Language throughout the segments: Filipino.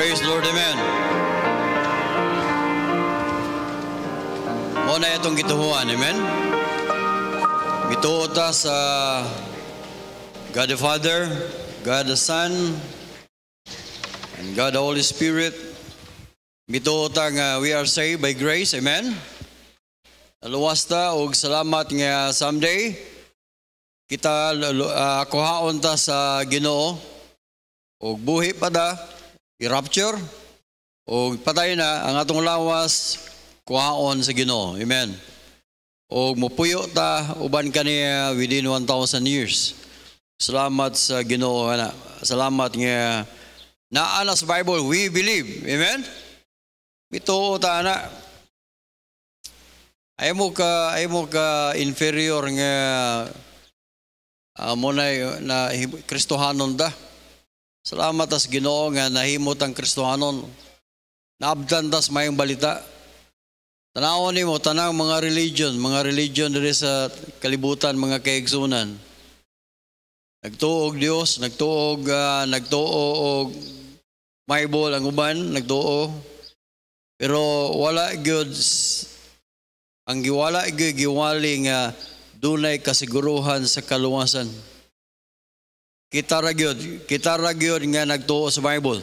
Praise the Lord, amen. Muna itong gituhuan, amen. Gituo ta sa God the Father, God the Son, and God the Holy Spirit. Gituo ta nga we are saved by grace, amen. Luwas ta og salamat nga someday kita kuhaon ta sa Ginoo og buhi pa da i-rapture og patay na ang atong lawas kuhaon sa Ginoo, amen. Og mupuyo ta uban kaniya within 1,000 years. Salamat sa Ginoo ana. Salamat nga naa na sa Bible we believe, amen. Bituo ta ana. Ay mo ka inferior nga munay na Kristohanon da. Salamat as Ginoo nga nahimot ang Kristohanon. Naabdan tas mayong balita. Tanawon nimo tanang mga religion diri sa kalibutan, mga kaigsunan. Nagtuo og Dios, nagtuo og Bible ang uban, nagtuo. Pero wala gyud ang giwali nga dunay kasiguruhan sa kaluwasan. Kita ra gyud nga nagtuo sa Bible.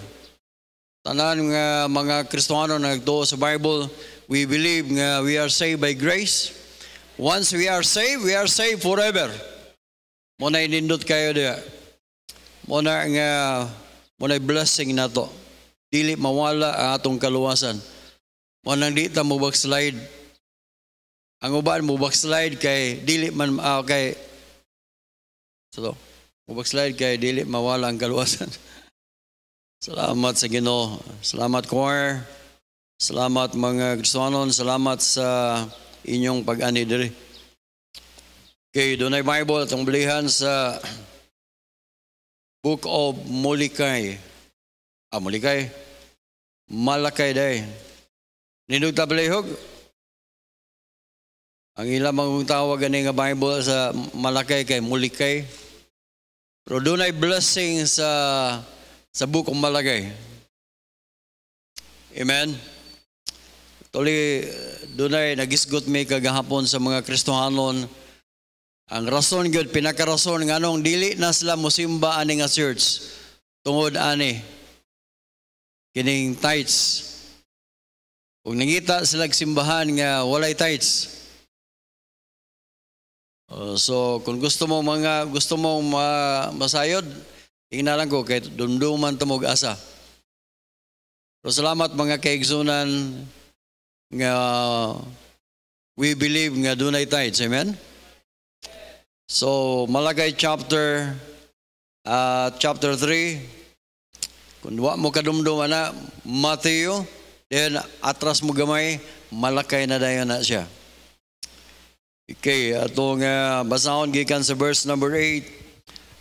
Tanan nga mga Kristiyano nagtuo sa Bible, we believe nga we are saved by grace. Once we are saved forever. Muna inindot kayo diya. Muna blessing na to. Dili mawala ang atong kaluwasan. Muna di ta mo backslide. Ang uban mo backslide kay dili man backslide kay dili mawala ang kaluwasan. Salamat sa Ginoo. Salamat choir. Salamat mga Kristohanon. Salamat sa inyong pag-ani diri. Okay, doon ay Bible atong bilihan sa Book of Molekay. Malakay day. Nindog ta balihog. Ang ilang tawag ani nga Bible sa Malakay kay Molekay. Pero doon ay blessing sa Book of Malakay. Amen. Tuli doon ay nagisgot mi kagahapon sa mga Kristohanon. Ang rason gyud pinakarason nganong dili na sila mosimba ani nga church tungod ani kining tithes. Kung nangita sila simbahan nga walay tithes. So kung gusto mo masayod, tingnan lang ko kay dumduman tumog asa. So salamat mga kaigsunan nga we believe nga dunay tithes, amen. So Malakay chapter 3, kung wa mo kadumdum ana Mateo, then atras mo gamay Malakay na dayon na siya. Okay, atong basahon gikan sa verse number 8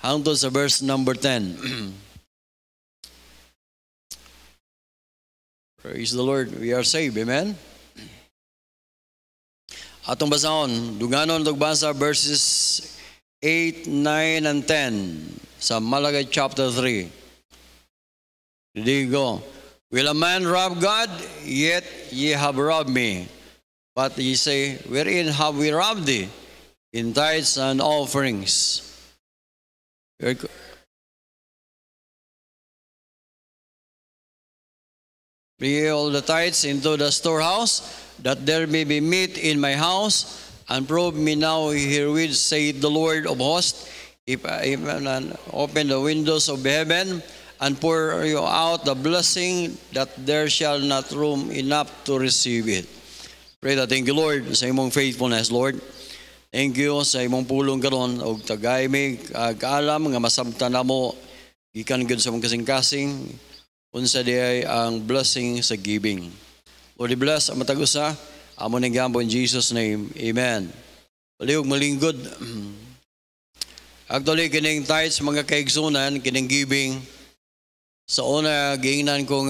hangtod sa verse number 10. Praise the Lord. We are saved, amen. Atong basahon, duganon dugbasa verses 8, 9, and 10 sa Malakay chapter 3. There you go. Will a man rob God? Yet ye have robbed me. But ye say, wherein have we robbed thee? In tithes and offerings. Bring all the tithes into the storehouse, that there may be meat in my house, and prove me now herewith, saith the Lord of hosts, if I open the windows of heaven, and pour you out the blessing, that there shall not room enough to receive it. Pray that. Thank you, Lord, sa imong faithfulness, Lord. Thank you sa imong pulong karon og tagay mi kaalam nga masabtan namo gikan gud sa mong kasing-kasing unsa diay ang blessing sa giving. Lord, bless ang matag usa amo ning gampo in Jesus name. Amen. Palihog malinggod. Actually kining tithes mga kaigsunan kining giving sa una giingnan ko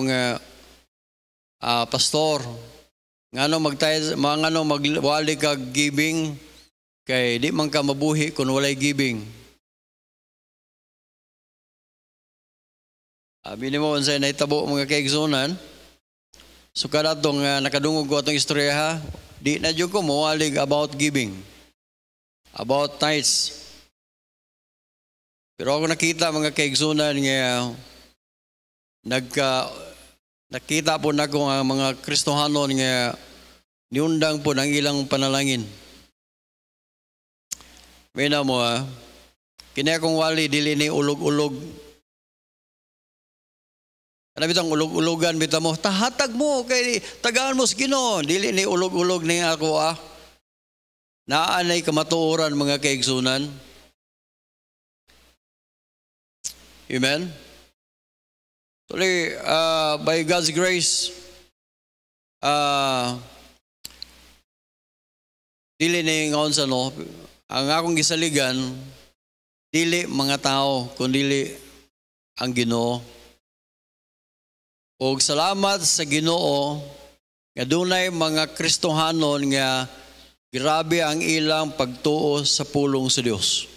nga pastor ngano magwali kag giving kay di man ka mabuhi kung walay giving. Minimo unsay nahitabo mga kaigsunan. So kada tong nakadungog ko atong istorya ha, di na jud ko mowalig about giving. About tithes. Pero ako nakita mga kaigsunan nga nakita po na ko nga mga Kristohanon nga niundang po ng ilang panalangin. May na mo kini akong wali dili ni ulog-ulog. Ano bitang ulog-ulogan bitaw mo, tahatag mo kay tagaan mo sa Ginoo, dili ni ulog-ulog ning ako Naanay kamatuoran mga kaigsunan. Amen. Tuloy, by God's grace, dili ni ngaon sa no, ang akong gisaligan, dili mga tao, kundi ang Ginoo. Og salamat sa Ginoo, nga dunay mga Kristohanon nga grabe ang ilang pagtuo sa pulong sa Dios.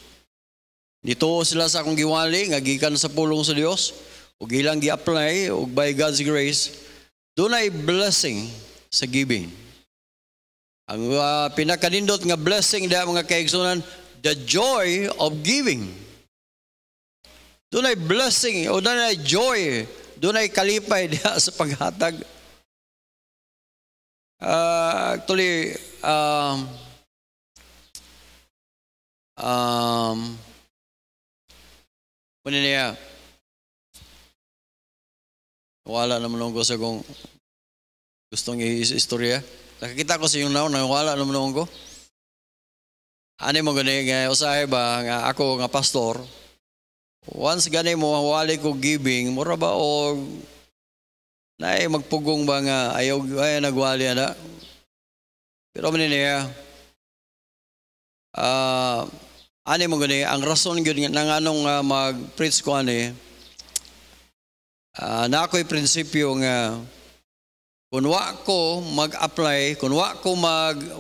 Dituo sila sa akong giwali, nga gikan sa pulong sa Dios, ug ilang gi-apply, ug by God's grace, dunay blessing sa giving. Ang pinakanindot nga blessing da mga kaigsunan, the joy of giving. Dunay blessing, o dunay joy, dunay kalipay diha sa paghatag. Actually, niya, wala naman ko sa kung gustong istorya. Nakakita ko sa yung naon, wala naman ko. Ano mo gani, usahay ba, nga ako nga pastor, once gani mo, wali ko giving, mura ba o naay magpugong ba nga ayaw ay nagwali na. Pero man niya ani mo gani ang rason gyud nga nganong mag-preach ko ani na ako'y prinsipyo nga kung wa ko mag-apply, kung wa ko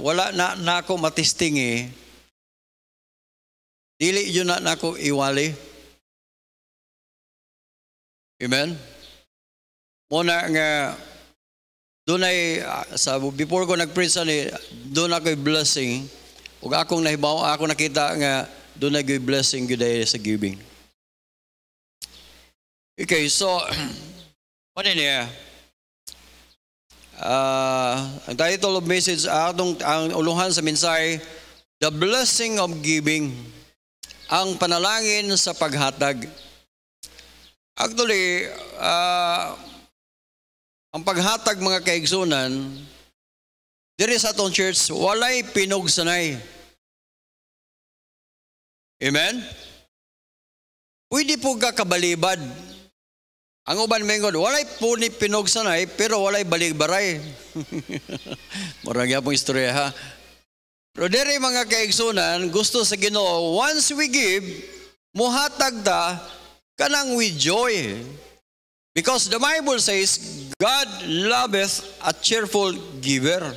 wala na ako matistingi, dili yun na ako iwali. Amen? Muna nga, dunay, before ko nag-preach ani, doon ako'y blessing. Ug akong nahibaw, ako nakita nga, doon ako'y blessing gyud sa giving. Okay, so, ano niya? Ang title of message, ang uluhan sa mensahe, The Blessing of Giving, ang panalangin sa paghatag. Actually, ang paghatag mga kaigsunan, diri sa atong church, walay pinugsanay. Amen? Pwede po ka kabalibad. Ang uban mengod, walay po ni pinugsanay, pero walay baligbaray. Marang yapong istorya ha. Pero diri mga kaigsunan, gusto sa Ginoo, once we give, muhatag ta, kanang with joy. Because the Bible says, God loveth a cheerful giver.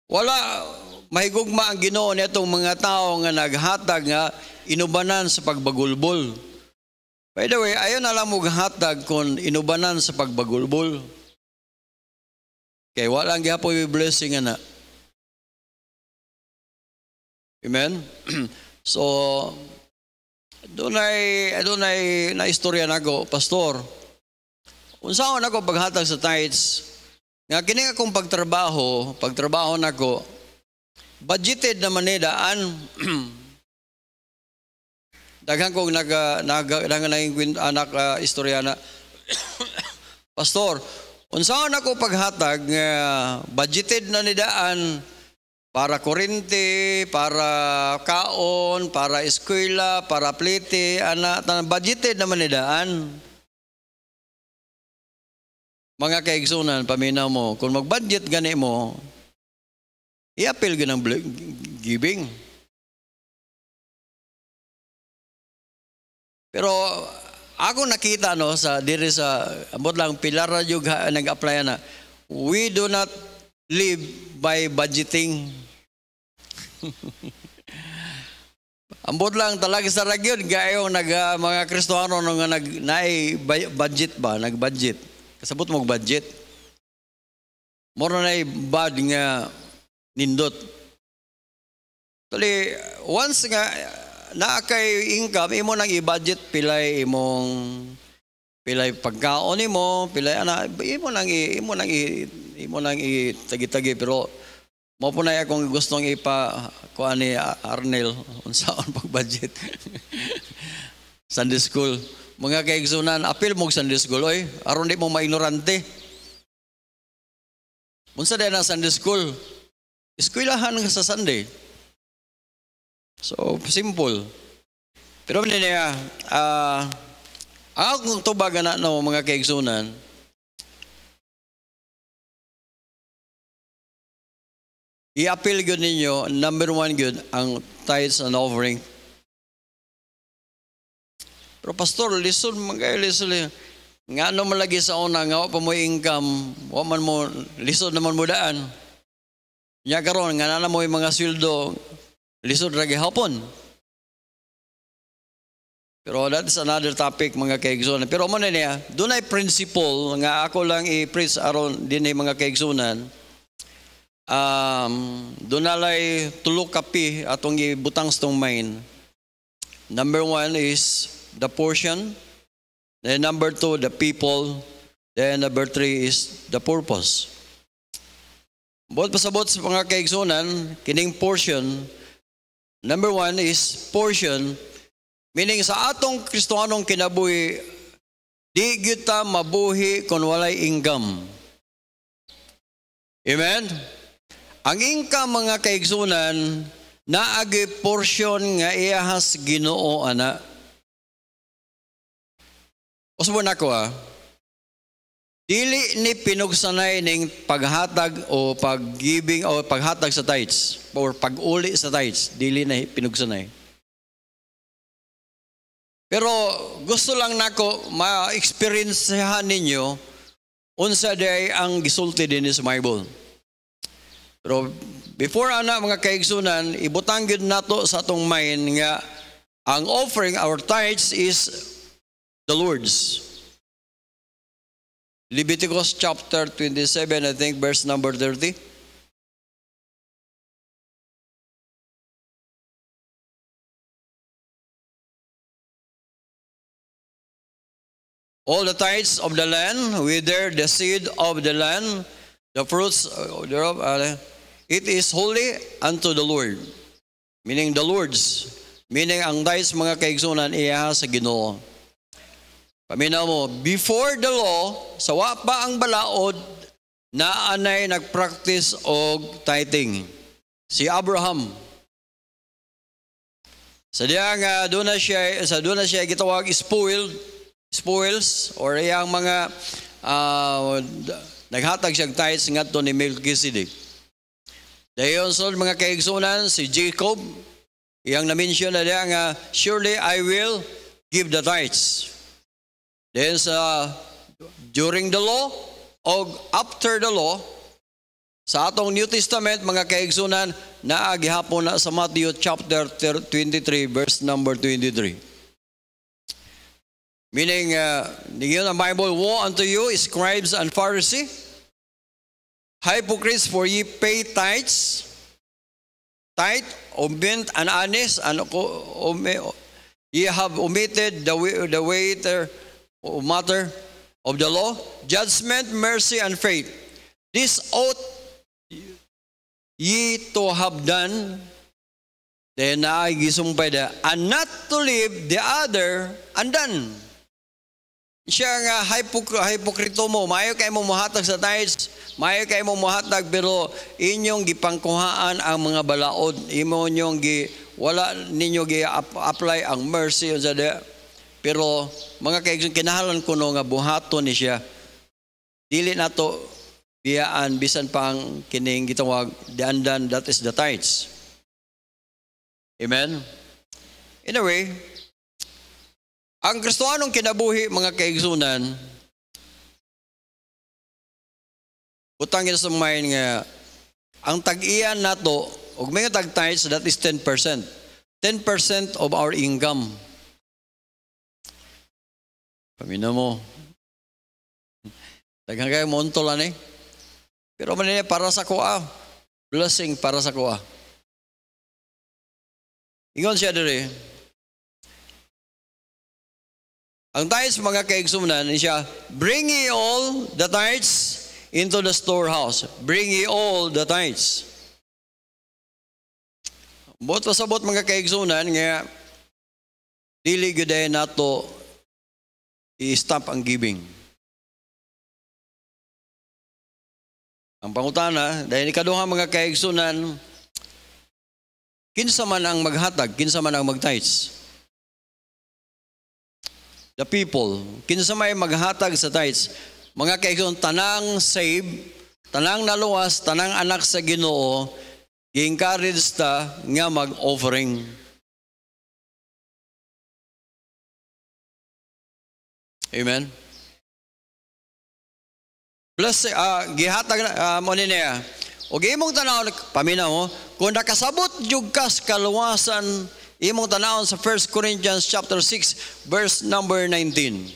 Wala mahigugma ang Ginoo nitong mga tao nga naghatag nga inubanan sa pagbagulbol. By the way, ayon na lang maghatag kung inubanan sa pagbagulbol. Kaya walang gihapoy blessing na. Amen? So, doon ay na-istorya na ako, Pastor. Unsaon ako paghatag sa tithes, nga kini akong pagtrabaho nako, budgeted naman ni daan. Daghan kong anak istorya na, Pastor, unsaon ako paghatag nga budgeted na ni daan para kuryente, para kaon, para eskwela, para plite, budgeted naman ni daan. Mga kaigsunan, paminaw mo, kung mag-budget gani mo, i-appeal ka ng giving. Pero ako nakita diri sa abot lang pilar yung nag-apply na, we do not live by budgeting. Ambot lang talaga sa ragyod gayo mga Kristiyano nga budget ba, nag-budget. Kasabot mo budget. Moro na bad nga nindot. Tali once nga naa kay income imo nang i-budget pilay pagkaon nimo, pilay ana imo nang itagi-tagi pero mo po na akong gustong kuan ni Arnel unsaon pag-budget. Sunday school. Mga kaigsunan, apil mo Sunday school oy, aron di mo maignorante. Unsa day na Sunday school? Eskwelahan nga sa Sunday. So, simple. Pero niya, ang akong tubagan na mga kaigsunan, i-appeal good ninyo, number one good, ang tithes and offering. Pero pastor, listen, nga ano malagi sa una, nga pa mo income, waman mo, lisod naman mo daan. Nya karon nga na mo yung mga sweldo, lisod ragi hapon. Pero that is another topic mga kaigsunan. Pero mo na niya, doon ay principle nga ako lang i-preach aron din ay mga kaigsunan. Doon nalay tulok kapi atong ibutang sa main. Number one is the portion. Then number two, the people. Then number three is the purpose. Bot pasabot sa mga kaigsunan, kining portion, number one is portion, meaning sa atong Kristohanong kinabuhi, di kita mabuhi kung walay income. Amen? Ang income mga kaigsunan, naagi portion nga iyahas Ginoo ana. Usbo na ko dili ni pinugsanay ning paghatag o pag-giving o paghatag sa tithes or pag-uli sa tithes, dili na pinugsanay. Pero gusto lang nako ma-experiencehan ninyo unsa day ang gisulti din sa Bible. Pero before ana mga kaigsunan, ibutang gyud nato sa atong mind nga ang offering our tithes is the Lord's. Leviticus chapter 27, I think verse number 30. All the tithes of the land, whether the seed of the land, the fruits thereof, it is holy unto the Lord. Meaning the Lord's. Meaning ang tithes mga kaigsunan iya sa Ginoo. Paminaw mo, before the law, sawa pa ang balaod, na anay nagpractice og tithing. Si Abraham. Sa diya nga, doon na siya gitawag spoils, or iyang mga naghatag siyang tithes ngadto ni Melchizedek. Dayon so mga kaigsunan, si Jacob, iyang na-mention na diya nga, surely I will give the tithes. Then during the law o after the law, sa atong New Testament, mga kaigsunan, naagihapon na sa Matthew chapter 23, verse number 23. Meaning, the Bible, woe unto you, scribes and Pharisees, hypocrites, for ye pay tithe, mint, and anise, and ye have omitted the matter of the law, judgment, mercy, and faith. This ought ye to have done, then gisungpay da, and not to leave the other undone. Siya nga hipokrito mo, mayo kay mo muhatag sa tithes, mayo kay mo muhatag, pero inyong gipangkuhaan ang mga balaod, wala ninyo gi-apply ang mercy sa da. Pero mga kaigsoon, kinahalan ko no nga buhaton ni siya. Dili na to biyaan bisan pang kining gitawag the undone, that is the tithes. Amen? In a way, ang Kristohanong kinabuhi mga kaigsunan, utangin sa mind nga ang tag-iyan nato ug may tag tithes, that is 10%. 10% of our income. Pamina mo. Daghang kayo monto lang eh. Pero manini para sa kuha. Blessing para sa kuha. Ingon siya diri. Ang tithes mga kaigsunan siya, bring ye all the tithes into the storehouse. Bring ye all the tithes. Bot pasabot mga kaigsunan nga dili gyud nato i-stop ang giving. Ang pangutana, dahil ikaduha mga kaigsunan, kinsa man ang maghatag, kinsa man ang mag-tithes? The people, kinsa may maghatag sa tithes? Mga kaigsunan, tanang save, tanang naluwas, tanang anak sa Ginoo, gi-encourage ta nga mag-offering. Amen. Plus, gihatag mo niya. O imong tanaw, paminaw mo, kung nakasabot yung kas kaluwasan, imong tanaw sa 1 Corinthians chapter 6, verse number 19.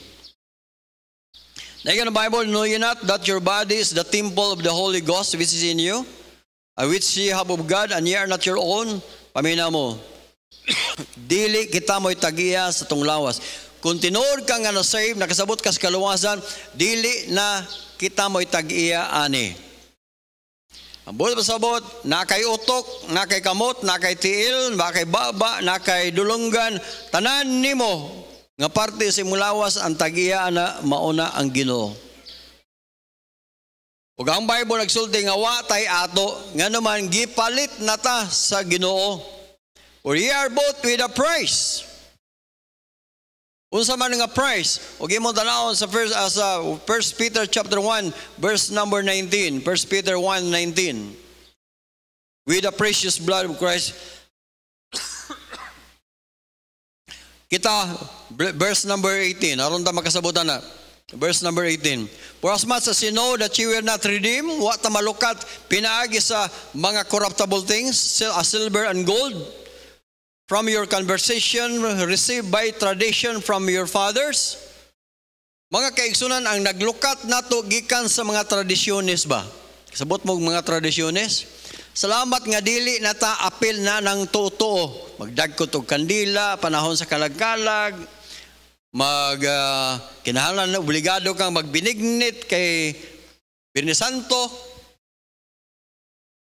Like in the Bible, know ye not that your body is the temple of the Holy Ghost which is in you, which ye have of God, and ye are not your own? Paminaw mo. Dili kita mo'y tagiya sa tong lawas. Kung tinuod ka nga na-save, nakasabot ka sa kaluwasan, dili na kita mo'y tag-iya ani. Ang buot pasabot, nakay utok, nakay kamot, nakay tiil, nakay baba, nakay dulunggan, tanan nimo nga parte sa mulawas ang tag-iya na mauna ang Ginoo. Ug ang Bible nagsulti nga wa tay ato, nga naman gipalit na ta sa Ginoo. For ye are bought with a price. Unsa man nga price? Og imong tanawon sa First Peter chapter 1 verse number 19. 1 Peter 1:19. With the precious blood of Christ. Kita verse number 18. Aron ta makasabutan na. Verse number 18. For as much as you know that you will not redeem what malukat pinaagi sa mga corruptible things, silver and gold, from your conversation received by tradition from your fathers. Mga kaigsunan, ang naglukat nato gikan sa mga tradisyones ba? Sabot mo mga tradisyones? Salamat nga dili na ta apil na ng totoo. Magdagkot og kandila, panahon sa kalagkalag, kinahanglan na obligado kang magbinignit kay Birni Santo.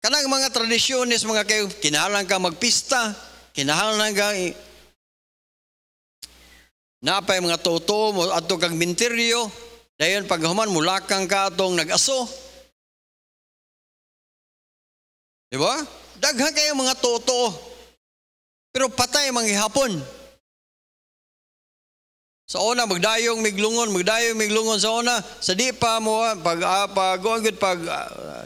Kanang mga tradisyones, mga kayo, kinahanglan kang magpista. Kinahanglan ka napay mga totoo mo ato kang minteryo, dayon paghuman mulakang ka atong nag-aso. Di ba? Daghan kayo mga totoo. Pero patay mga hapon. Sa una magdayong miglungon sa una, sa di pa mo pag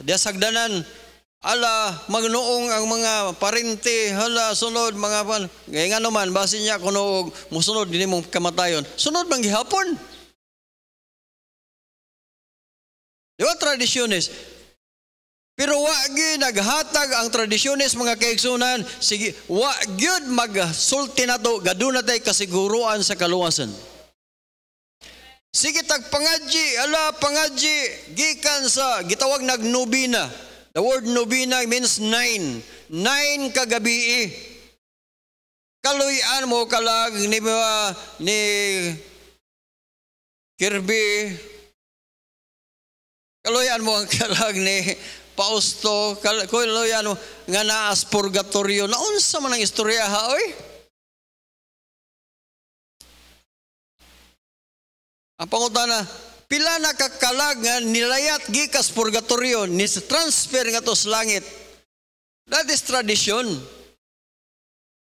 desagdanan. Ala, magnoong ang mga parente, hala, sunod, mga pan. Gaya nga naman, basin niya kung musunod, din mong kamatayon. Sunod, manggihapon. Di ba, tradisyones? Pero wag naghatag ang tradisyones, mga kaigsunan. Sige, wag yun magsulti na to, gaduna tayo kasiguruan sa kaluwasan. Sige, tagpangadji, ala, pangadji, gikan sa, gitawag nagnubina. The word novena means 9. 9 kagabi. Kaluyan mo kalag ni Kirby. Kaluyan mo kalag ni Pausto. Kaluyan mo nga naas purgatorio. Naunsa man ang istorya ha, oy? Ang pangutana, pila na kakalag nga nilayat gikas purgatorio, ni transfer nga to sa langit. That is tradition.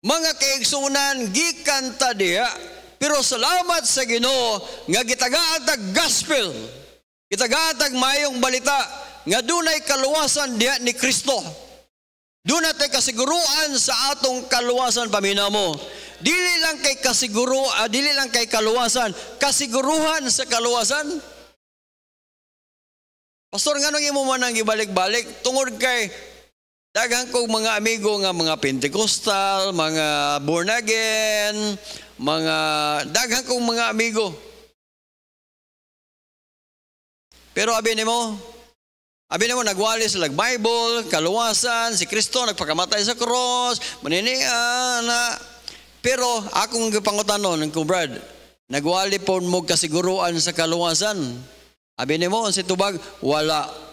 Mga kaigsunan, gikan ta diha, pero salamat sa Ginoo nga gitagaatag gospel, gitagaatag mayong balita, nga dunay kaluwasan diha ni Kristo. Dunay tay kasiguruan sa atong kaluwasan, paminaw mo. Dili lang kay dili lang kay kaluwasan, kasiguruhan sa kaluwasan. Pastor, nga nung imo man ang ibalik-balik tungod kay Daghang kong mga amigo nga mga Pentecostal, mga born again, daghang kong mga amigo. Pero abi nimo nagwali sila Bible, kaluwasan, si Kristo nagpakamatay sa cross, maninian na. Pero akong gipangutanon ko, Brad, nagwali po mo kasiguruan sa kaluwasan. Abi nimo si tubag, wala.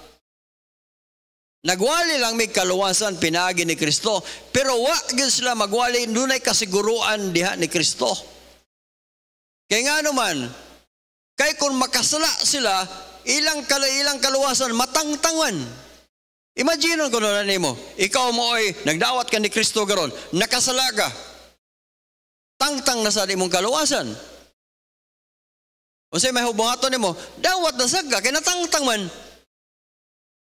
Nagwali lang may kaluwasan pinaagi ni Kristo, pero wa gyud sila magwali dunay kasiguruan diha ni Kristo. Kay nga naman, kay kung makasala sila, ilang kaluwasan matangtangan. Imagine ko na nimo, ikaw mo ay nagdawat ka ni Kristo garon, nakasala ka. Tangtang na sa imong kaluwasan. Unsay may hubuhaton nimo, dawat na sagka kay natangtang man.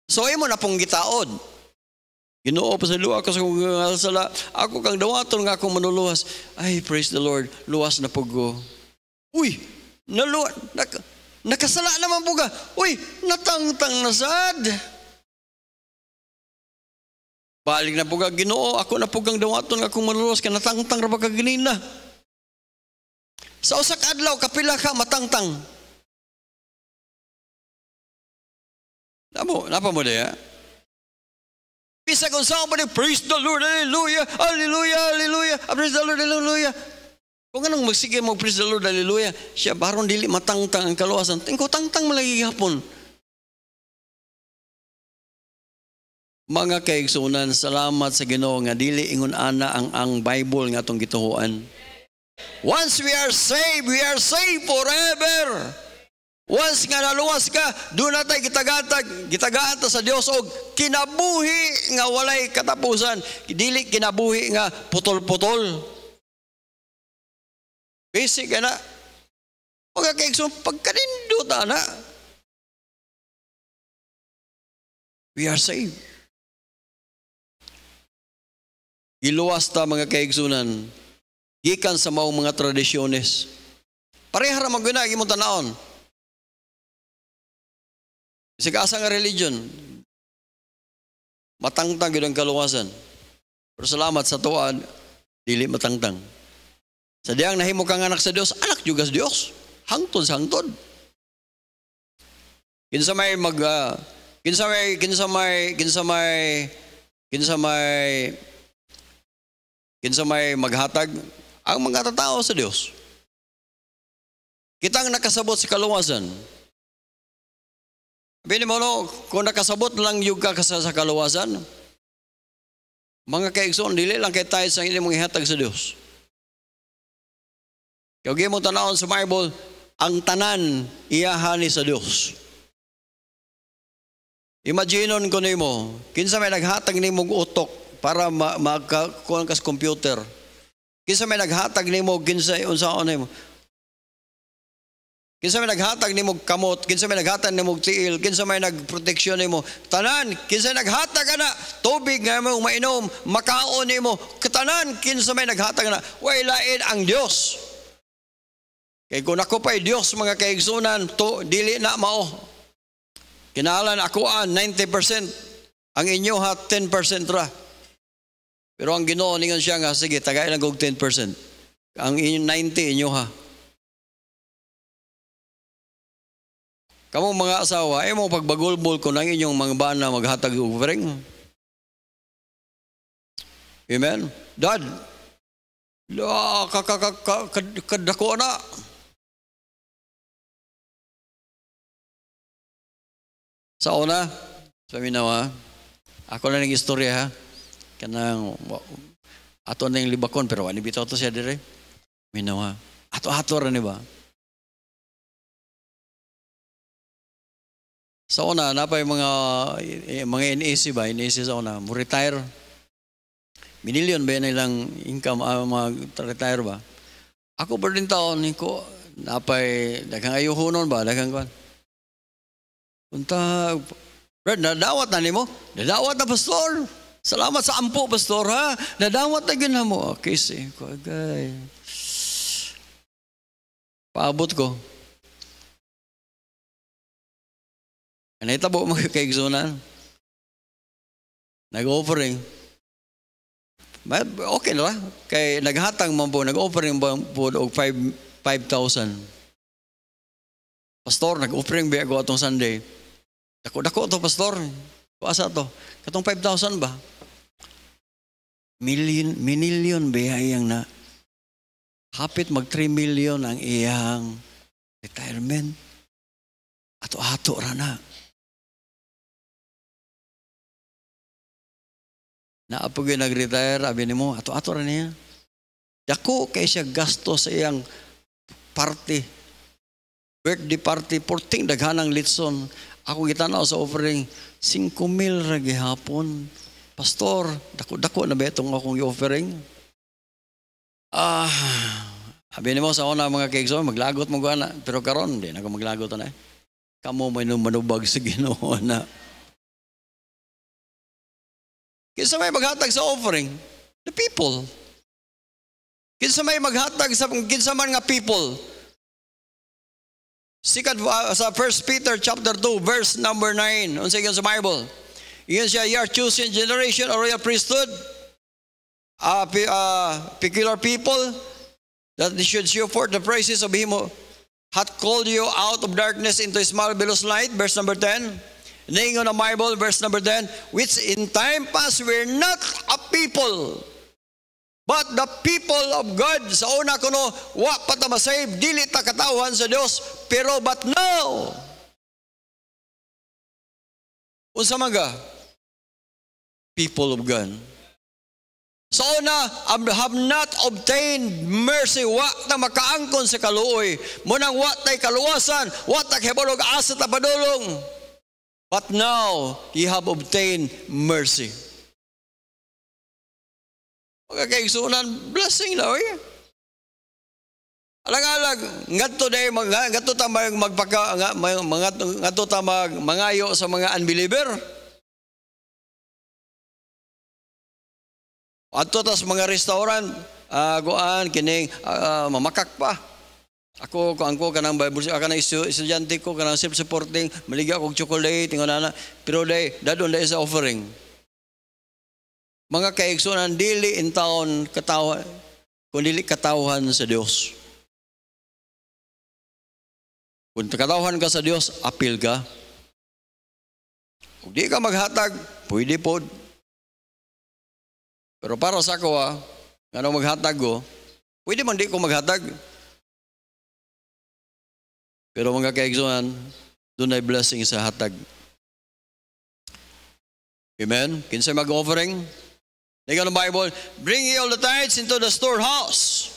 So imo na pong gitaod. Ginoo pa sa luwa ko sa sala, ako kang dawaton nga akong manuluwas. Ay, praise the Lord, luwas na pugo. Uy, nakasala naman po ka. Uy, natangtang na sad. Balik na po ka, Ginoo, ako na po kang dawaton nga akong manuluwas, ka natangtang ra ba ka ganina. Sa usak adlaw, kapila ka matangtang. Napa mo diya? Bisa kung saan ba praise the Lord, hallelujah, hallelujah, hallelujah, praise the Lord, hallelujah. Kung anong magsige mo, praise the Lord, hallelujah, siya baron dili matangtang ang kaluwasan. Tingko tangtang malagi hapon. Mga kaigsunan, salamat sa Ginoo nga dili ingon ana ang Bible nga atong gituhuan. Once we are saved forever. Once nga naluwas ka, doon natay gitagata sa Dios og kinabuhi nga walay katapusan. Dili kinabuhi nga putol-putol. Basic na. Mga kaigsoon, pagkanindot na. We are saved. Giluwas ta mga kaigsunan, gikan sa maong mga tradisyones. Pareha ra maguna imong tanaon. Sa kaasa nga religion, matangtang yun ang kaluwasan. Pero salamat sa tuwan, dili matangtang. Sa diyang nahimo kang anak sa Dios, anak juga sa Dios. Hangtod sa hangtod. Kinsa may maghatag ang mga tao sa Dios. Kitang nakasabot sa kaluwasan. Bini mo no, kung nakasabot lang yung sa kaluwasan, mga kaigsoon, dili lang kay tayo sa hindi mong ihatag sa Diyos. Kaya mo tanawon sa Bible, ang tanan iyahani sa Diyos. Imagineon ko nimo, kinsa may naghatag nimong utok para magkakuha ka sa computer. Kinsa may naghatag nimo, kinsa unsaon nimo. Kinsa may naghatag nimo kamot, kinsa may naghatag nimo tiil, kinsa may nagproteksyon nimo. Tanan, kinsa naghatag ana tubig nga mo mainom, makaon nimo. Katanan kinsa may naghatag na way lain ang Dios. Kay kung ako pa'y Dios mga kaigsunan, to dili na mao. Kinahanglan ako 90%, ang inyo ha 10% ra. Pero ang Ginoo ningon siya nga sige tagay lang og 10%. Ang inyo 90 inyo ha. Kamong mga asawa, ay mo pagbagulbol ko ng inyong mga bana maghatag offering. Amen? Dad, kadako na. Sa una, sabi na ako na ng istorya ha. Kanang, ato na yung libakon, pero wani bitaw to siya dire. Minawa. Ato-ato rin ba? Sa una, napay mga NAC ba? NAC sa una, mo retire. Minilyon ba yan nilang income, retire ba? Ako pa rin taon, ko, napay, daghang ayuhunon ba? Daghang kwan. Punta, Brad, nadawat na ni mo? Nadawat na, pastor. Salamat sa ampo, pastor, ha? Nadawat na gina mo. Okay, sige, kagay. Paabot ko. Anay tabo mga kaigsunan. nag-offering. Okay na ba? Kay naghatang man po, nag-offering po og 5,000. Pastor, nag-offering ba ako atong Sunday? Dako to, pastor. Kuasa to. Katong 5,000 ba? Million ba iyang na? Hapit mag 3 million ang iyang retirement. Ato-ato ra na. Naapog yung nag-retire, abi ni mo, ato-ato ra niya. Dako kay siya gasto sa iyang party. Birthday party, 14 daghanang litson. Ako gitanaw sa offering, 5,000 ra gihapon. Pastor, dako na ba itong akong offering? Abi ni mo sa una mga kegson, maglagot mo gana. Pero karon di na ako maglagot na. Kamo may manubag sa Ginoo na. Kinsa may maghatag sa offering? The people. Kinsa may maghatag sa kinsa man nga people? Sikat sa 1 Peter chapter 2 verse number 9. Unsa gyud sa Bible? Iyon siya, you are chosen generation, a royal priesthood, peculiar people, that they should show forth the praises of Him who hath called you out of darkness into His marvelous light. Verse number 10. Naingon ang Bible, verse number 10, which in time past were not a people, but the people of God. Sa una kuno, wa pa ta masave, dili ta katawhan sa Dios, pero but now, unsa maga? People of God. So na, have not obtained mercy, wa na makaangkon sa kaluoy. Munang wa tay kaluwasan, wa ta hibalog asa ta padulong. But now, ye have obtained mercy. Magkakaigsunan, blessing na, oy. Alang-alang, ngadto day, ngadto ta mangayo sa mga unbeliever. Ato tas mga restaurant, guan, kining, mamakak pa. Ako kanang Bible, kanang estudyante ko, kanang self-supporting, maligya kong chocolate, tingon na. Pero dadon sa offering. Mga kaigsunan, dili in town katawan, kung dili katawhan sa Dios. Kung katawhan ka sa Dios, apil ka. Kung di ka maghatag, pwede po. Pero para sa ako, ano maghatag ko, pwede man di ko maghatag. Pero mga kaigsunan, doon ay blessing sa hatag. Amen? Kinsay mag-offering? Tingnan ang Bible, bring ye all the tithes into the storehouse.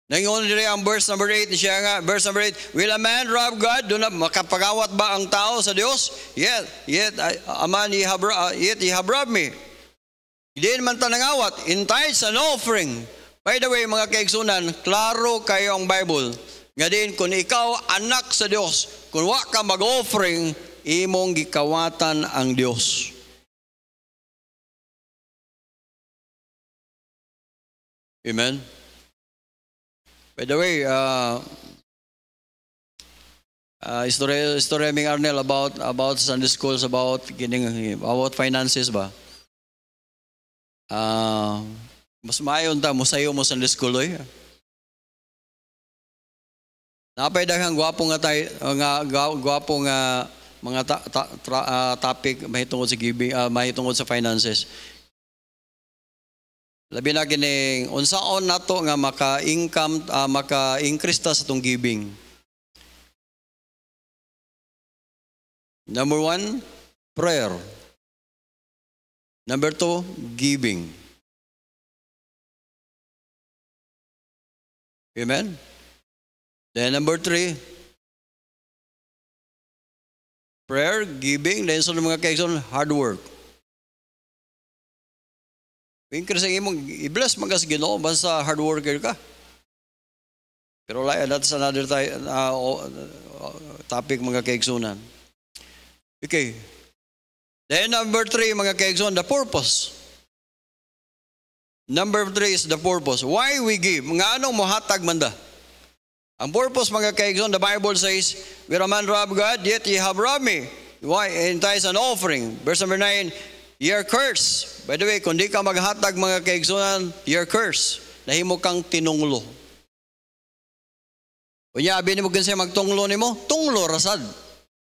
Nangingon nila ang verse number 8, siya nga, verse number 8, will a man rob God? Doon na, makapagawat ba ang tao sa Diyos? Yet ye have robbed me. Hindi naman tanangawat, in tithes and offering. By the way, mga kaigsunan, klaro kayo ang Bible. Nga din, kung ikaw anak sa Diyos, kung wa ka mag-offering, imong gikawatan ang Diyos. Amen? By the way, istorya ming Arnel about Sunday schools, about finances ba? Mas maayon ta, musayo mo Sunday school oy. Napay daghang gwapo nga tayo, gwapo nga mga topic mahitungod sa giving, mahitungod sa finances. Labi na kining unsaon nato nga maka-income, maka-increase ta sa tong giving. Number 1, prayer. Number 2, giving. Amen? Then number 3, prayer, giving, then sa mga kaigsoon, hard work. Increase ang imong, i-bless magas Ginoo basta hard worker ka. Pero that's another topic mga kaigsunan. Okay. Then number 3 mga kaigsunan, the purpose. Number 3 is the purpose. Why we give? Nga anong mohatag man da? Ang purpose mga kaigsonan, the Bible says, "Will a man rob God? Yet ye have robbed me." Why? And tithes and offering. Verse number 9, ye are cursed. By the way, kung di ka maghatag mga kaigsunan, ye are cursed. Nahimo kang tinunglo. Kunya, abin mo gansiya magtunglo ni mo, tunglo rasad.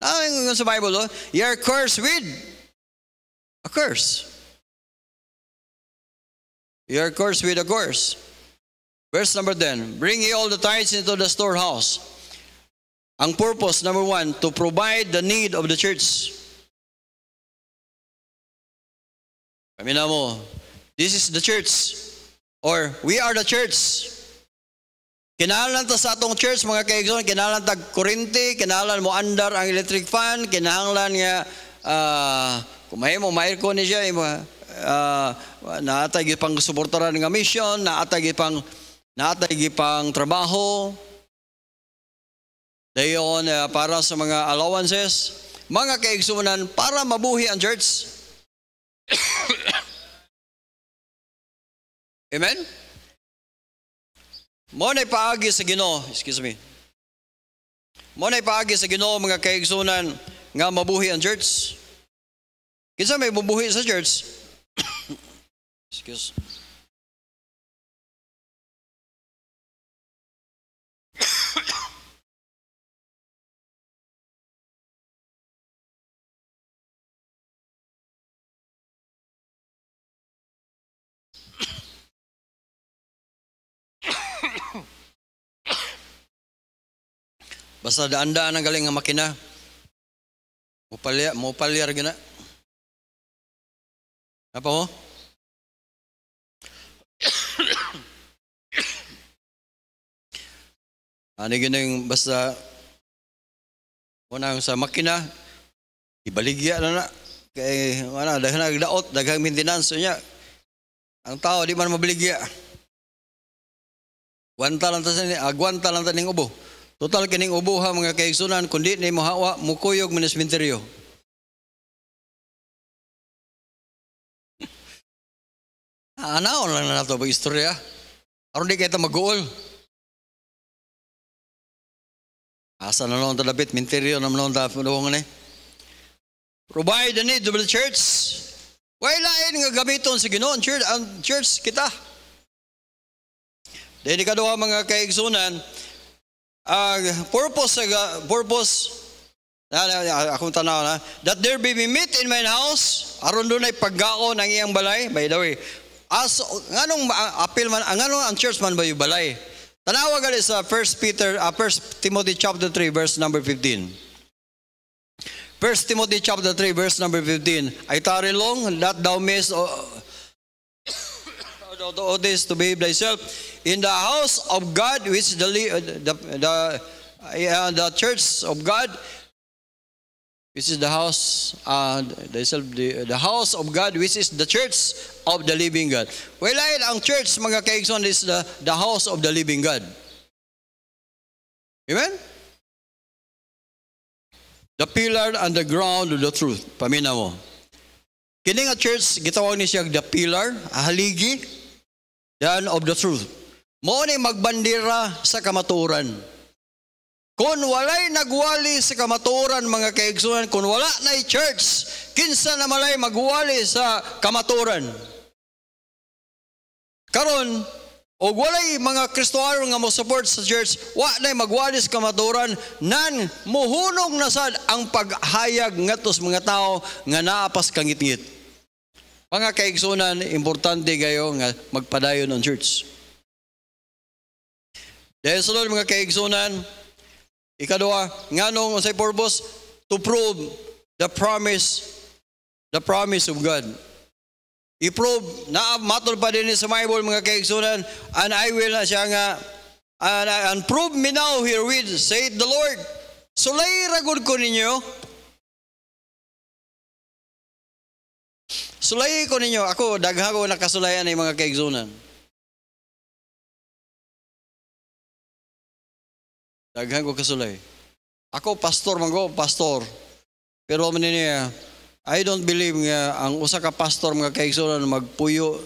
Ang sa Bible, ye are cursed with a curse. Ye are cursed with a curse. Verse number 10, bring ye all the tithes into the storehouse. Ang purpose, number 1, to provide the need of the church. Kami na mo, this is the church, or we are the church. Kinahanglan ta sa atong church, mga kaigsoon, kinahanglan tag kuryente, kinahanglan mo andar ang electric fan, kinahanglan nga, kumahin mo, ma-aircon niya, naatay pang suportaran ng mission, naatay pang trabaho, dayon para sa mga allowances, mga kaigsunan, para mabuhi ang church. Amen? Mo na'y paagi sa Ginoo, Mo na'y paagi sa Ginoo, mga kaigsunan, nga mabuhi ang church. Kinsa may mabuhi sa church? Excuse. Basta daan-daan ang galing nga makina. Mupalyar gina. Apa mo? Ano gining basta unang sa makina, ibaligya na. Kay daghang nagdaot, daghang maintenance niya. Ang tao di man mabaligya. Agwanta lang ta ning ubo. Total kining ubo ha, mga kaigsunan, kundi ni mo hawa, mukuyog man sa sementeryo. Anaon lang na nato ba istorya? Aron di kita mag-uol. Asa na lang talabit, minteryo na lang tapunuhong ni. Provide the need of the church. Why lain nga gamiton sa Ginoo ang church kita. Dahil ikaduha, mga kaigsunan, purpose akong tanaw na, that there be meat in my house, aron doon ay pagkaon ang iyang balay. By the way, nganong appeal man, nganong ang church man ba yung balay? Tanawa gali sa 1 Timothy chapter 3 verse number 15. 1 Timothy chapter 3 verse number 15. I tarry long that thou mayest this to behave thyself in the house of God, which the church of God, which is the house, the house of God, which is the church of the living God. Well, ang church, mga kaigsoon, is the house of the living God. Amen? The pillar and the ground of the truth. Pamina mo. Kini nga church, gitawag ni siya the pillar, haligi, dan of the truth. Mo ni magbandira sa kamaturan. Kung walay nagwali sa kamaturan, mga kaigsunan, kung wala na church, kinsa na malay magwali sa kamaturan. Karon, o walay mga Kristohano nga mo support sa church, wa na magwali sa kamaturan, nan muhunong nasad ang paghayag ngatos mga tao nga naapas kangit-ngit. Mga kaigsunan, importante kayo nga magpadayon ng church. Dahil sunod, mga kaigsunan, ikaduha, nganong sa purpose, to prove the promise of God. I-prove, na matol pa din sa Bible, mga kaigsunan, and I will na siya nga, and prove me now herewith, saith the Lord. Sulay ragod ko ninyo. Sulay ko ninyo. Ako, daghan ko nakasulayan ng mga kaigsunan. Daghan ko kasulay. Ako, pastor. Pero niya, I don't believe nga ang usa ka pastor, mga kaigsunan, magpuyo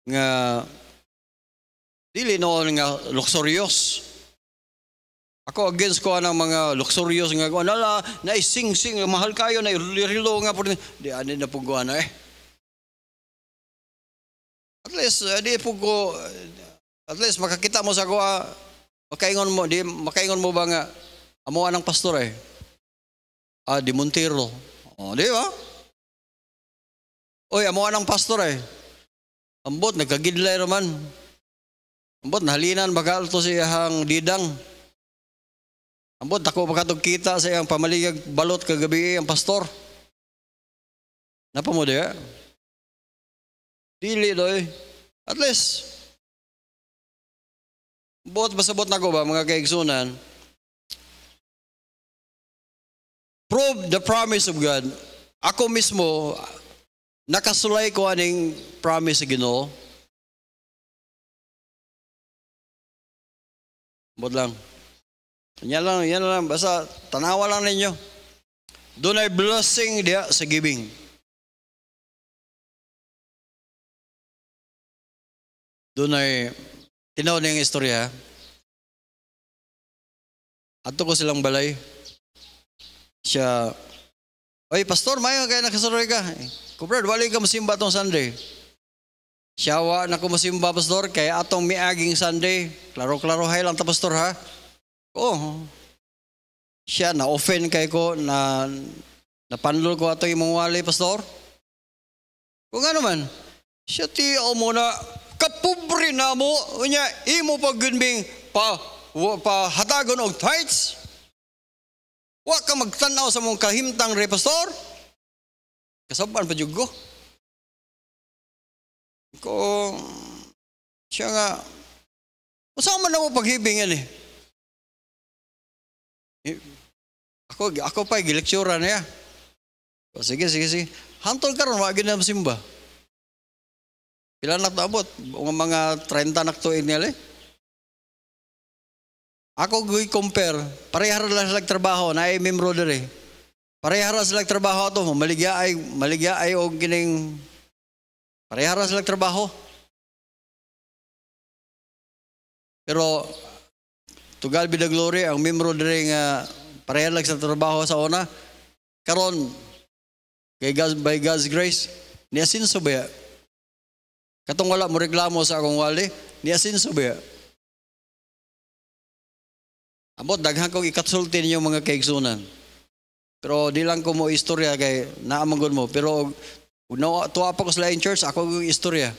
nga dili noon nga luxurious. Ako against ko ng mga luxurious nga ko nala na sing-sing mahal kayo na rilo nga po di ani na puguan eh. At least at least makakita mo sa ko makaingon mo ba nga amo anang pastor eh. Di Montero. Di ba? Oy, amo anang pastor eh. Ambot nagkagidlay raman. Ambot nahalinan bagal to siyang didang. Ambot ako makatog kita sa iyang pamaligag balot kagabi ang pastor. Napa mo diya? Dili doy. At least basabot na ko ba mga kaigsunan? Prove the promise of God. Ako mismo nakasulay ko aning promise sa Ginoo. Bot lang. Yan lang, basta tanawa lang ninyo. Doon ay blessing dia sa giving. Doon ay, tinaw na yung istorya. Ato ko silang balay. Siya, oy pastor, mayo kaya nakasuroy ka. Kubrad, wali ka masimba tong Sunday. Siya wa na ko masimba pastor, kaya atong miaging Sunday. Klaro-klaro hay lang ta pastor ha. Siya na-offend kay ko na napanlol ko ato imong wali pastor. Kung ano man, siya tiyaw mo na kapobre na mo, unya imo paggunbing hatagon og tithes. Wa ka magtanaw sa mong kahimtang re pastor. Kasaban pa jud ko. Siya nga, usa man na mo paghibing yan eh. Ako pa gileksyura niya. Sige. Hantol karon wa gyud na simba. Pila nak naabot? Mga 30 nak tuig niya le. Ako guy compare, parehara lang sila trabaho na ay membro dere. Parehara sila trabaho to, maligya ay og kining parehara sila trabaho. Pero to God be the glory, ang membro dere nga pareha lang sa trabaho sa una. Karon by God's grace, niya sinso ba? Katong wala mo reklamo sa akong wali, niya sinso ba? Abot daghang kong ikatsulti ninyo mga kaigsunan. Pero di lang ko mo istorya kay naamanggon mo. Pero tuwa pa ko sa lain church, ako yung istorya.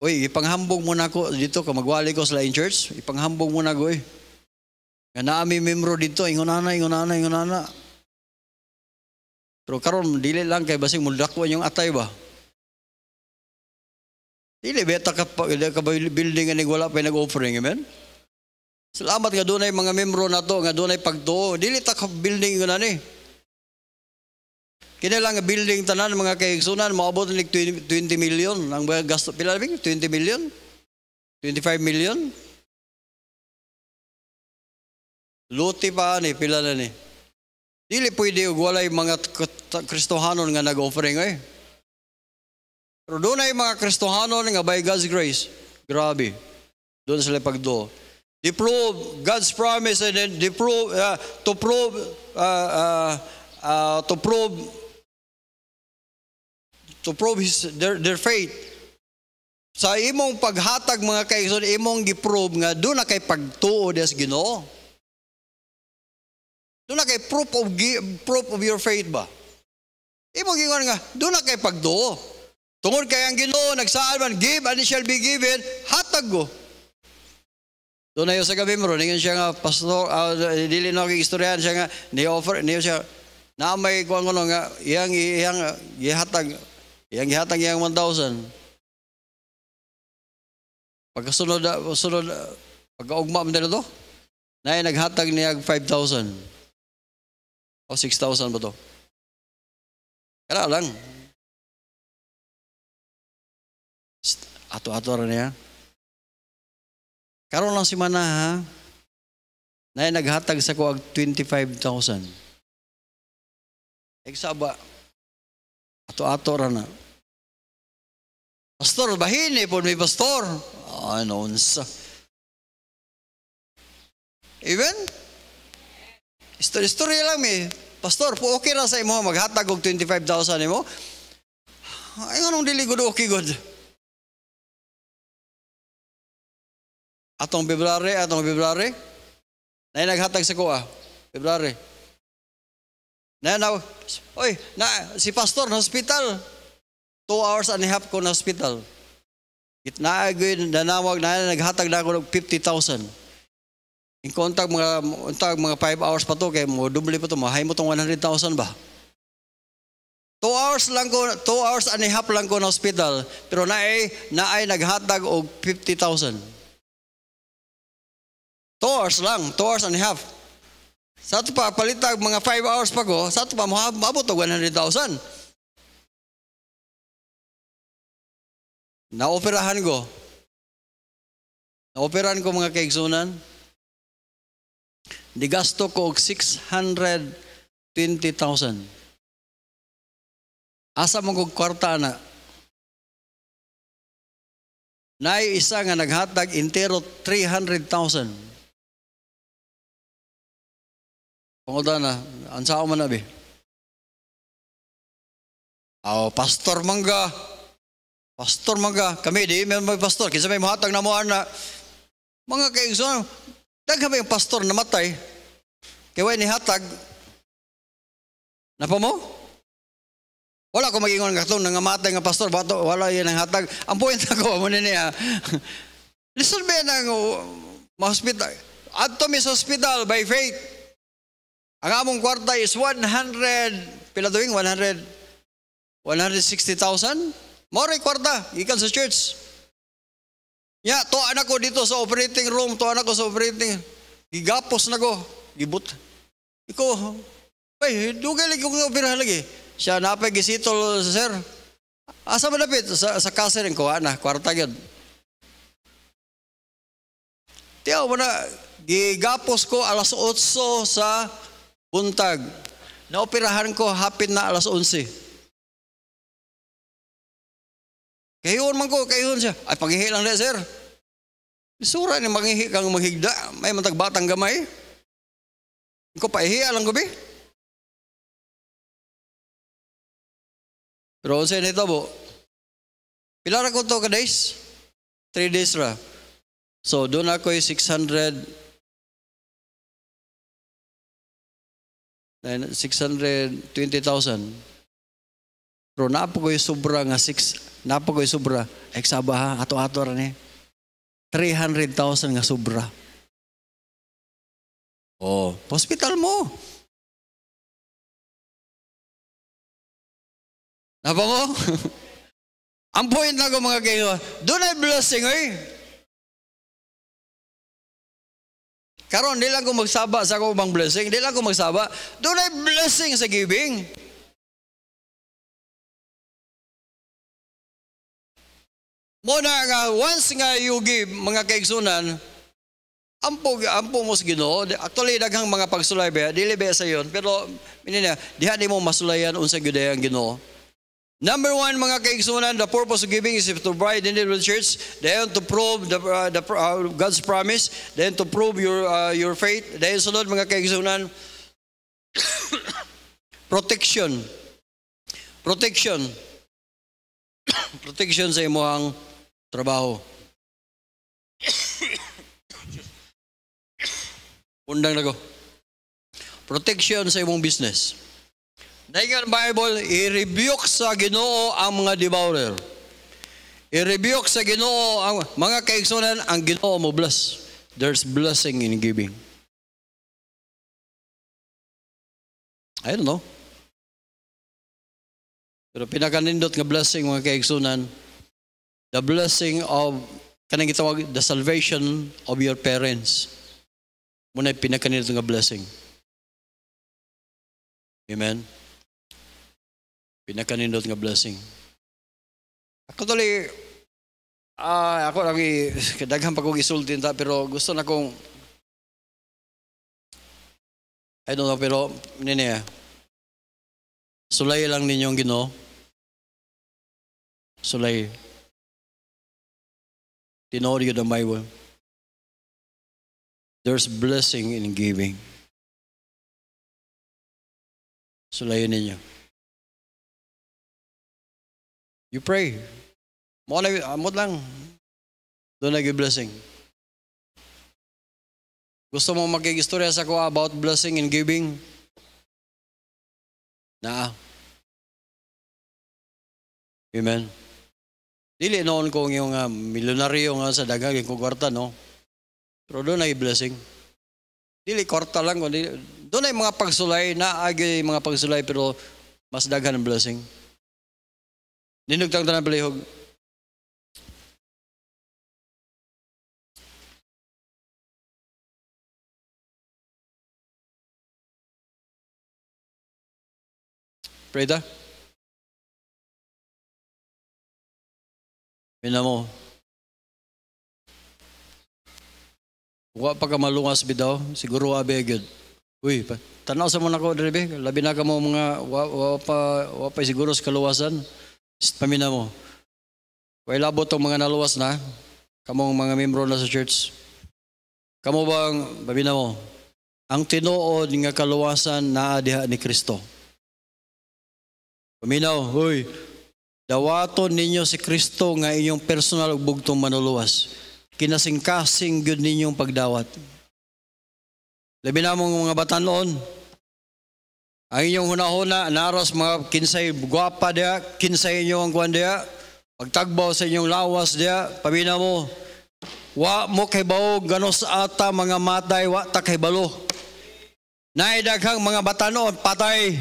Uy, ipanghambog muna ko dito, magwali ko sa lain church, ipanghambog muna ko eh. Nga naami membro dito, ingunana. Pero karon dili lang kay basing muldakwa yung atay ba? Dili, beta ka building nga wala pa nag-offering, amen? Salamat nga doon ay mga membro na to, nga doon ay pagtuo. Dili ta ka building nga na ni. Kinilang nga building tanan mga kaigsunan, maabot ng 20 million. Ang gasto, pila bing? 20 million? 25 million? Luti pa ni, pila na ni. Dili pwede walay mga Kristohanon nga nag-offering eh. Pero doon ay mga Kristohanon nga by God's grace, grabe. Doon sila pagdo. They prove God's promise and then they prove to prove their faith. Sa imong paghatag mga kaigsoon, imong giprove nga doon na kay pagtuo des Ginoo. Doon na kay proof of your faith ba? Imong gingon nga doon na kay pagtuo. Tungod kay ang Ginoo nagsaad man, give and it shall be given, hatag go. Doon na yun sa gabi mo, ningon siya nga, pastor, dili na kikistoryahan siya nga, ni-offer, niyo siya, na may kuwang ano nga, iyang gihatag 1,000. Pagkasunod, pagkaugma mo nila to, na naghatag niya 5,000. O 6,000 ba to? Kaya lang. Ato-ato rin niya. Karon lang si Mana ha, na naghatag sa ko 25,000. Eksaba, ato-ato rin na. Pastor, bahini po may pastor. Ano unsa? Amen? Story lang eh. Pastor, po okay ra sa imo maghatag og 25,000 nimo? Ay anong dili good okay good. Atong February. Na naghatag sa kuha. February. Oy, si pastor na hospital. 2 hours and a half ko na hospital. Gitnaagin nanawag na naghatag na ako ng 50,000. In contact mga 5 hours pa to kay mo double pa to, mahay mo tong 100,000 ba? 2 hours and a half lang ko na hospital, pero naay naghatag og 50,000. 2 hours lang, 2 hours and a half. Sa ito pa, palitag mga 5 hours pa ko, sa ito pa, maabot og 100,000. Naoperahan ko mga kaigsunan. Digasto ko og 620,000. Asa mo kong kwarta na? Nay isa nga naghatag intero 300,000. Panguda na, ansao man na be? Pastor mangga. Kami di may pastor. Kinsa may mahatag na mo na mga kaigsunan. Daghan ba yung pastor namatay? Kaya way ni hatag. Napa mo? Wala ko mag-ingon nga ito, nangamatay nga pastor, wala yun ang hatag. Ang point ako, muna niya, listen ba ng hospital? Adto mi sa hospital by faith. Ang among kwarta is 160,000. Moray kwarta, ikan sa church. Tuan ako dito sa operating room, gigapos na ko, gibut. Iko, dugay lagi kong operahan lagi. Siya napay gisitol, sir. Asa man napit? Sa kasir ko, kwarta yun. Tiyaw mo na, gigapos ko alas 8 sa buntag. Naoperahan ko, hapit na alas 11. Kahiyon man ko, siya. Ay, paghihi lang na, sir. Isura ni maghihi kang maghigda. May matagbatang gamay. Ikaw paihiya lang gabi. Pero unsa nito bo? Pila ra ko to ka days? 3 days ra. So, doon ako 620,000. Pero napo ko yung sobra nga 6. Napo ko yung sobra. Eksaba ha, ato-ato ra ni. 300,000 nga sobra. Hospital mo. Napa mo? Ang point na ko mga kayo, doon ay blessing Karon, di lang ko magsaba sa akong blessing. Di lang ko magsaba. Doon ay blessing sa giving. Muna nga, once nga you give, mga kaigsunan, ampo mo sa Ginoo. Actually, daghang mga pagsulay ba, dili ba sa yon. Pero, diha di mo masulayan unsa gyud ang Ginoo. Number 1, mga kaigsunan, the purpose of giving is to provide individual church, then to prove God's promise, then to prove your faith. Dahil sunod, mga kaigsunan, protection sa imong trabaho. Undang na ko. Protection sa imong business. Dahil ang Bible, i-rebuke sa Ginoo ang mga devourer. I-rebuke sa Ginoo ang mga kaigsunan, ang Ginoo mo bless. There's blessing in giving. I don't know. Pero pinakanindot nga blessing, mga kaigsunan, the blessing of, kanang gitawag, the salvation of your parents. Muna pinakanindot nga blessing. Amen? Pinakanindot nga blessing. Ako tuloy, ako lagi, kadaghan pa kong isultin ta, pero gusto na kong, I don't know, pero, sulay lang ninyong Ginoo. Sulay. Tinood yun ang Bible. There's blessing in giving. Sulayan ninyo. You pray. Amot lang. Doon nag-blessing. Gusto mo mag-istorya sa ko about blessing in giving? Amen. Dili noon kong yung milyonaryo nga sa dagang yung kwarta, no? Pero doon ay blessing. Dili kwarta lang. Doon ay mga pagsulay, naagi mga pagsulay, pero mas daghan ang blessing. Ninugtang tanan palihog. Pray ta. Mina mo. Wa pa ka malungas bitaw, siguro abi gyud. Uy, tanaw sa mo nako diri, labi na ka mo mga wa pa siguro sa kaluwasan. Pamina mo. Way labot tong mga naluwas na, kamong mga membro na sa church. Kamo bang pamina mo? Ang tinuod nga kaluwasan naa diha ni Kristo. Paminaw, hoy, dawaton ninyo si Kristo nga inyong personal ug bugtong manuluwas. Kinasing-kasing gyud ninyong pagdawat. Labi na mong mga batanon, ang inyong hunahuna, naros mga kinsay guwapa diya, kinsay inyo ang kuwan diya, pagtagbaw sa inyong lawas diya, pamina mo, wa mo kay baog ganos ata mga matay, wa ta kay balo. Naidaghang mga batanon, patay.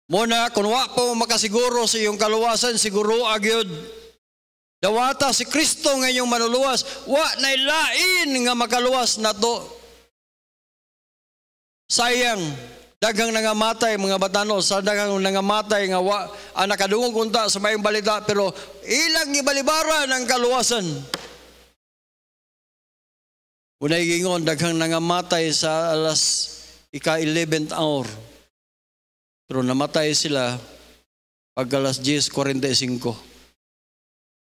Muna, kung wa po makasiguro sa iyong kaluwasan, siguro agyod. Dawata si Kristo nga inyong manuluwas, wa nailain nga makaluwas na to. Sayang, daghang nangamatay mga batanon, sa daghang nangamatay nga wa nakadungog unta sa mayong balita, pero ilang ibalibaran ang kaluwasan. Unay gingon, daghang nangamatay sa alas ika-11th hour. Pero namatay sila pag alas 10:45.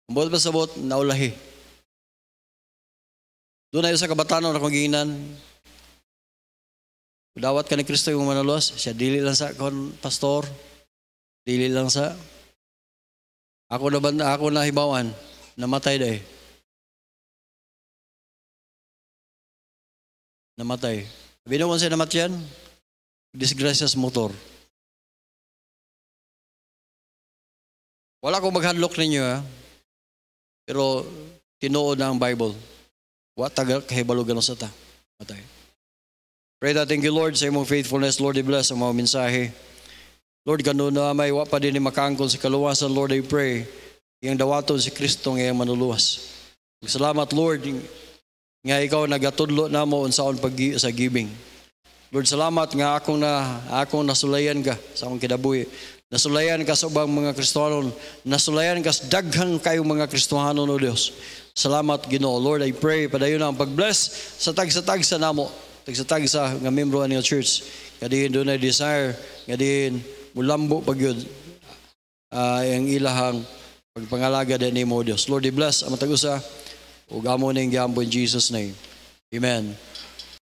Ambot pa sabot, naulahi. Doon na sa kabatanon na kaginginan. Dawat ka ni Kristo yung manaluwas. Siya dili lang sa pastor. Dili lang sa ako na hibawan. Namatay dahi. Namatay. Sabi naman siya namatyan. Disgrasya sa motor. Wala akong maghandlok ninyo, ha? Pero tinuod na ang Bible. Wa tagal kahibalo ganon sa ta. Matay. Pray that, thank you Lord sa imong faithfulness. Lord, i-bless ang mga mensahe. Lord, ganun na may wa pa din ni makaangkol sa kaluwasan. Lord, I pray iyang dawaton si Kristo nga iyang manuluwas. Salamat Lord nga ikaw nagatudlo na mo unsaon sa giving. Lord, salamat nga akong nasulayan ka sa akong kinabuhi. Nasulayan ka sa ubang mga Kristohanon. Nasulayan ka sa daghang kayong mga Kristohanon o Diyos. Salamat Ginoo. Lord, I pray padayon na ang pag-bless sa tagsa-tagsa namo. Tagsa-tagsa nga membro ani church. Kadiin doon ay desire. Kadiin mulambo pagyud ang ilahang pagpangalaga din mo Diyos. Lord, I bless ang matag-usa ug amo ning giampo in Jesus name. Amen.